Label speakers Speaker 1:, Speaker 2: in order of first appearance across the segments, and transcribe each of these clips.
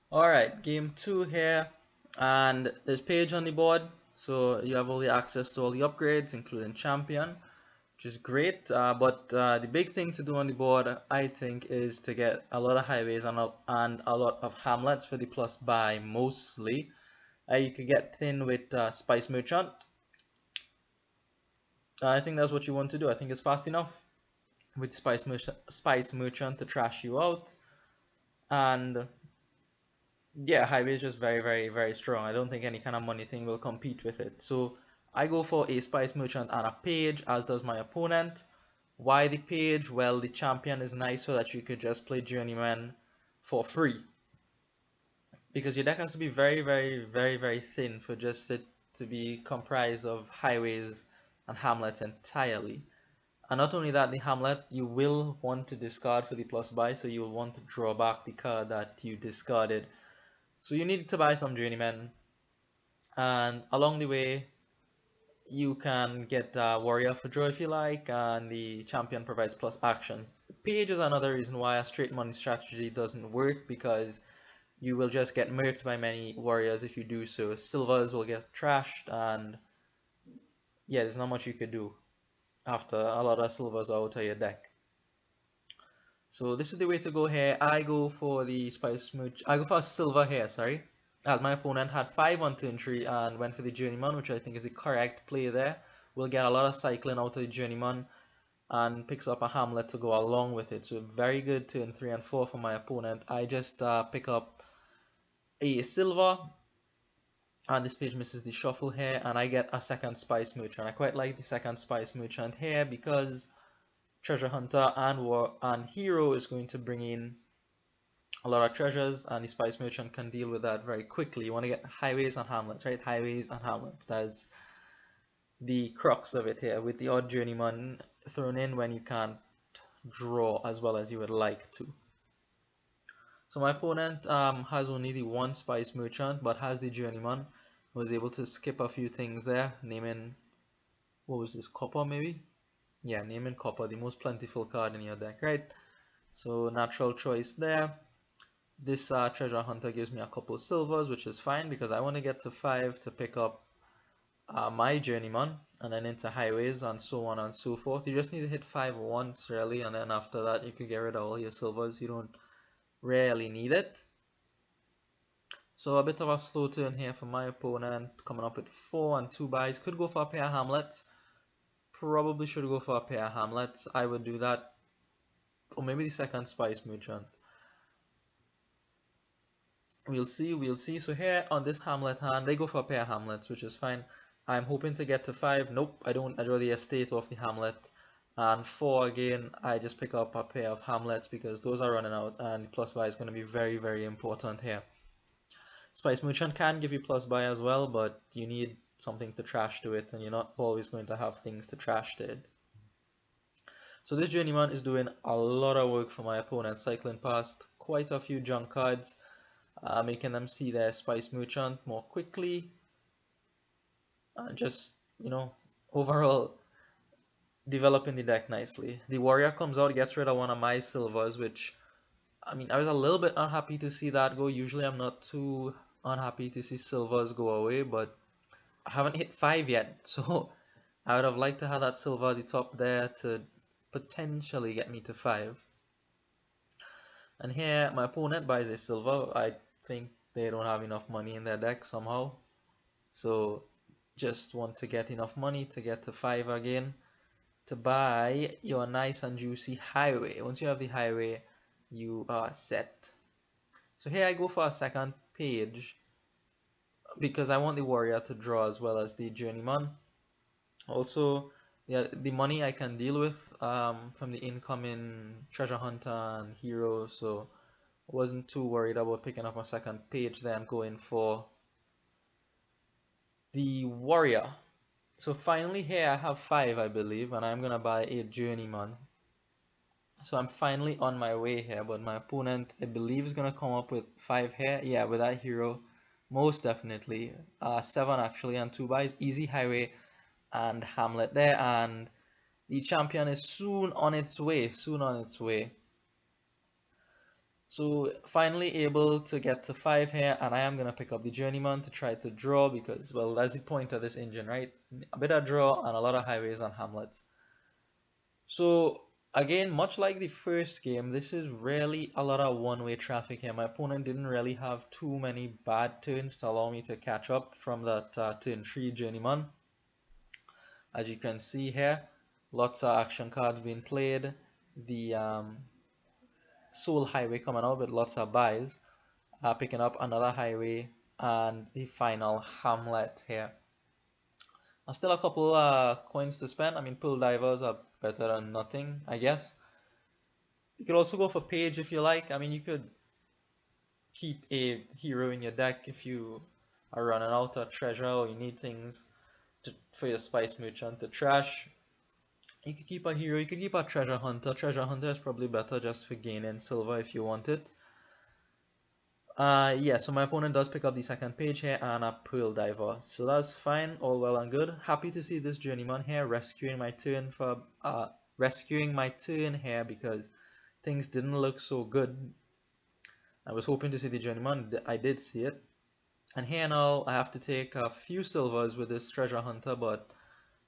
Speaker 1: Alright, game 2 here, and there's Page on the board, so you have all the access to all the upgrades, including Champion, which is great. But the big thing to do on the board, I think, is to get a lot of highways and a lot of hamlets for the plus buy, mostly. You could get thin with Spice Merchant. I think that's what you want to do. I think it's fast enough with Spice Merchant to trash you out, and yeah, Highway is just very, very, very strong. I don't think any kind of money thing will compete with it. So I go for a Spice Merchant and a Page, as does my opponent. Why the Page? Well, the champion is nice so that you could just play Journeyman for free. Because your deck has to be very, very, very, very thin for just it to be comprised of highways and hamlets entirely. And not only that, the hamlet you will want to discard for the plus buy, so you will want to draw back the card that you discarded. So you need to buy some journeymen, and along the way you can get warrior for draw if you like, and the champion provides plus actions. Page is another reason why a straight money strategy doesn't work, because you will just get murked by many warriors if you do so. Silvers will get trashed, and yeah, there's not much you could do after a lot of silvers are out of your deck. So this is the way to go here. I go for the spice smooch. I go for a silver here, sorry. As my opponent had 5 on turn 3 and went for the journeyman, which I think is the correct play there. We'll get a lot of cycling out of the journeyman and picks up a hamlet to go along with it. So very good turn 3 and 4 for my opponent. I just pick up a silver, and this page misses the shuffle here, and I get a second spice merchant. I quite like the second spice merchant here because treasure hunter and hero is going to bring in a lot of treasures, and the spice merchant can deal with that very quickly. You want to get highways and hamlets, right? Highways and hamlets. That's the crux of it here, with the odd journeyman thrown in when you can't draw as well as you would like to. So my opponent has only the one spice merchant but has the journeyman. Was able to skip a few things there, naming, what was this, copper maybe? Yeah, naming copper, the most plentiful card in your deck, right? So natural choice there. This treasure hunter gives me a couple of silvers, which is fine because I want to get to 5 to pick up my journeyman, and then into highways and so on and so forth. You just need to hit 5 once really, and then after that you can get rid of all your silvers. You don't really need it. So a bit of a slow turn here for my opponent, coming up with 4 and 2 buys. Could go for a pair of hamlets. Probably should go for a pair of hamlets. I would do that. Or maybe the second spice merchant. We'll see, we'll see. So here on this hamlet hand, they go for a pair of hamlets, which is fine. I'm hoping to get to 5. Nope, I don't. I draw the estate off the hamlet. And 4 again, I just pick up a pair of hamlets because those are running out, and plus buy is going to be very, very important here. Spice Merchant can give you plus buy as well, but you need something to trash to it, and you're not always going to have things to trash to it. So this journeyman is doing a lot of work for my opponent, cycling past quite a few junk cards, making them see their Spice Merchant more quickly, and just, you know, overall developing the deck nicely. The warrior comes out, gets rid of one of my silvers, which, I mean, I was a little bit unhappy to see that go. Usually I'm not too unhappy to see silvers go away, but I haven't hit 5 yet, so I would have liked to have that silver at the top there to potentially get me to 5. And here my opponent buys a silver. I think they don't have enough money in their deck somehow, so just want to get enough money to get to 5 again to buy your nice and juicy highway. Once you have the highway, you are set. So here I go for a second page because I want the warrior to draw as well as the journeyman. Also, the money I can deal with from the incoming treasure hunter and hero, so I wasn't too worried about picking up a second page there and going for the warrior. So finally here I have 5, I believe, and I'm gonna buy a journeyman. So I'm finally on my way here, but my opponent, I believe, is gonna come up with 5 here. Yeah, with that hero, most definitely. 7 actually, and 2 buys. Easy highway and hamlet there, and the champion is soon on its way. Soon on its way. So finally able to get to 5 here, and I am going to pick up the Journeyman to try to draw because, well, that's the point of this engine, right? A bit of draw and a lot of highways and hamlets. So again, much like the first game, this is really a lot of one-way traffic here. My opponent didn't really have too many bad turns to allow me to catch up from that turn 3 Journeyman. As you can see here, lots of action cards being played. The Soul Highway coming out with lots of buys, picking up another highway, and the final hamlet here. Still a couple coins to spend. I mean, Pearl Divers are better than nothing, I guess. You could also go for Page if you like. I mean, you could keep a hero in your deck if you are running out of treasure or you need things for your Spice Merchant to trash. You could keep a hero, you could keep a Treasure Hunter. Treasure Hunter is probably better just for gaining silver if you want it. Yeah, so my opponent does pick up the second page here and a Pearl Diver. So that's fine, all well and good. Happy to see this Journeyman here rescuing my turn here because things didn't look so good. I was hoping to see the Journeyman, I did see it. And here now I have to take a few silvers with this Treasure Hunter, but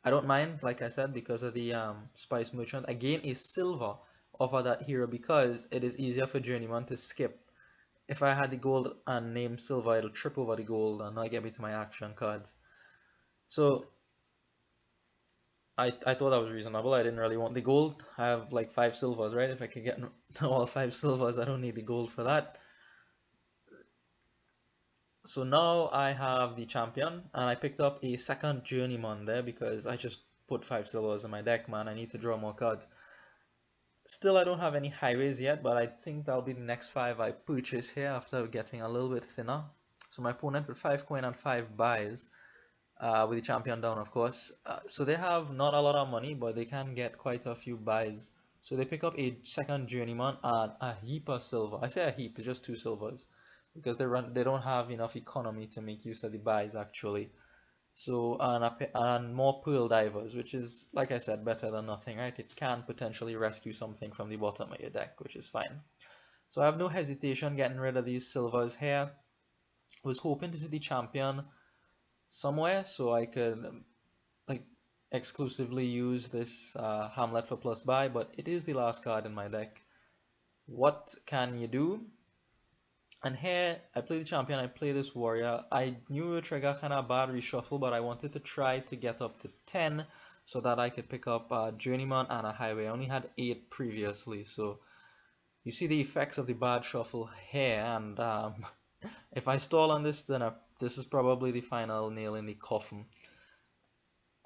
Speaker 1: I don't mind, like I said, because of the Spice Merchant. I gain a silver off of that hero because it is easier for Journeyman to skip. If I had the gold and name silver, it'll trip over the gold and not get me to my action cards. So I thought that was reasonable. I didn't really want the gold. I have like 5 silvers, right? If I can get all 5 silvers, I don't need the gold for that. So now I have the champion, and I picked up a second Journeyman there because I just put 5 silvers in my deck, man. I need to draw more cards. Still, I don't have any highways yet, but I think that'll be the next 5 I purchase here after getting a little bit thinner. So my opponent with 5 coin and 5 buys, with the champion down, of course. So they have not a lot of money, but they can get quite a few buys. So they pick up a second Journeyman and a heap of silver. I say a heap, it's just 2 silvers because they don't have enough economy to make use of the buys actually. So and more Pearl Divers, which is, like I said, better than nothing, right? It can potentially rescue something from the bottom of your deck, which is fine. So I have no hesitation getting rid of these silvers here. Was hoping to see the champion somewhere so I could like exclusively use this Hamlet for plus buy, but it is the last card in my deck. What can you do? And here, I play the champion, I play this warrior. I knew it trigger kind of bad reshuffle, but I wanted to try to get up to 10 so that I could pick up a Journeyman and a highway. I only had 8 previously, so you see the effects of the bad shuffle here, and if I stall on this, then this is probably the final nail in the coffin.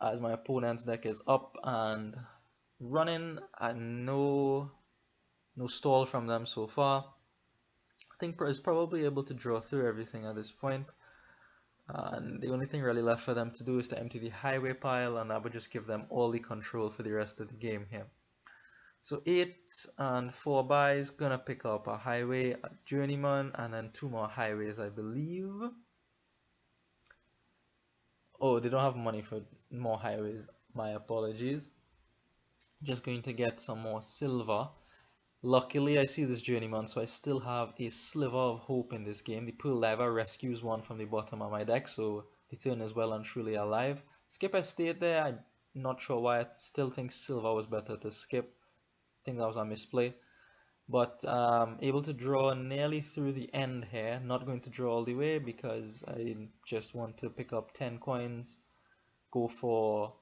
Speaker 1: As my opponent's deck is up and running, and no stall from them so far. I think is probably able to draw through everything at this point, and the only thing really left for them to do is to empty the highway pile, and that would just give them all the control for the rest of the game here. So 8 and 4 buys, gonna pick up a highway, a Journeyman, and then 2 more highways, I believe. Oh, they don't have money for more highways, my apologies. Just going to get some more silver. Luckily, I see this Journeyman, so I still have a sliver of hope in this game. The Pearl Diver rescues one from the bottom of my deck, so the turn is well and truly alive. Skip Estate there, I'm not sure why. I still think silver was better to skip. I think that was a misplay. But able to draw nearly through the end here. Not going to draw all the way because I just want to pick up 10 coins, go for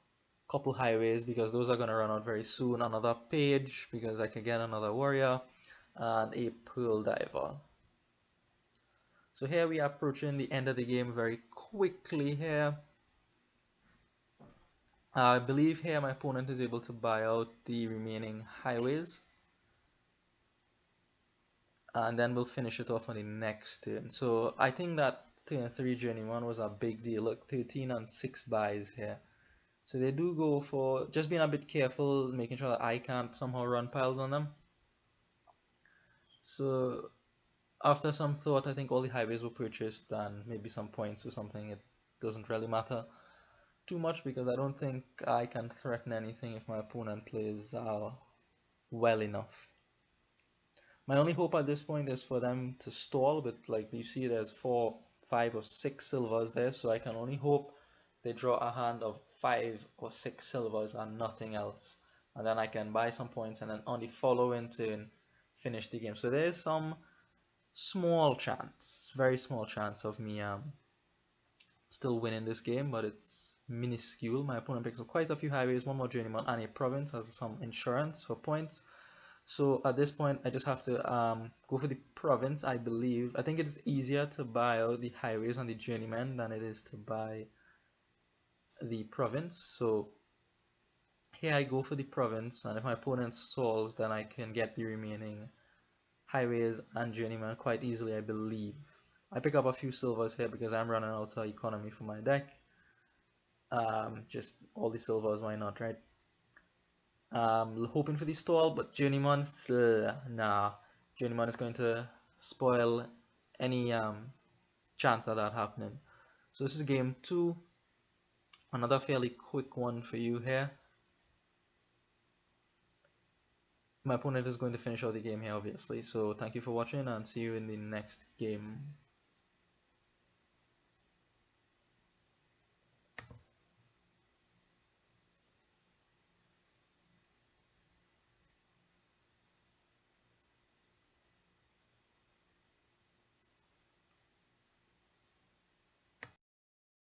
Speaker 1: couple highways because those are going to run out very soon, another page because I can get another warrior, and a Pearl Diver. So here we are approaching the end of the game very quickly here. I believe here my opponent is able to buy out the remaining highways, and then we'll finish it off on the next turn. So I think that turn 3 Journeyman was a big deal. Look, 13 and 6 buys here. So they do go for just being a bit careful, making sure that I can't somehow run piles on them. So after some thought, I think all the highways were purchased and maybe some points or something. It doesn't really matter too much because I don't think I can threaten anything if my opponent plays well enough. My only hope at this point is for them to stall, but like you see there's 4, 5 or 6 silvers there, so I can only hope they draw a hand of 5 or 6 silvers and nothing else. And then I can buy some points and then on the following turn finish the game. So there is some small chance, very small chance of me still winning this game, but it's minuscule. My opponent picks up quite a few highways, one more journeyman, and a province has some insurance for points. So at this point, I just have to go for the province, I believe. I think it's easier to buy out the highways and the journeyman than it is to buy the province. So here I go for the province, and if my opponent stalls, then I can get the remaining highways and journeyman quite easily, I believe. I pick up a few silvers here because I'm running out of economy for my deck. Just all the silvers, why not, right? Hoping for the stall, but journeyman, nah. Journeyman is going to spoil any chance of that happening. So this is game 2. Another fairly quick one for you here. My opponent is going to finish out the game here, obviously. So thank you for watching and see you in the next game.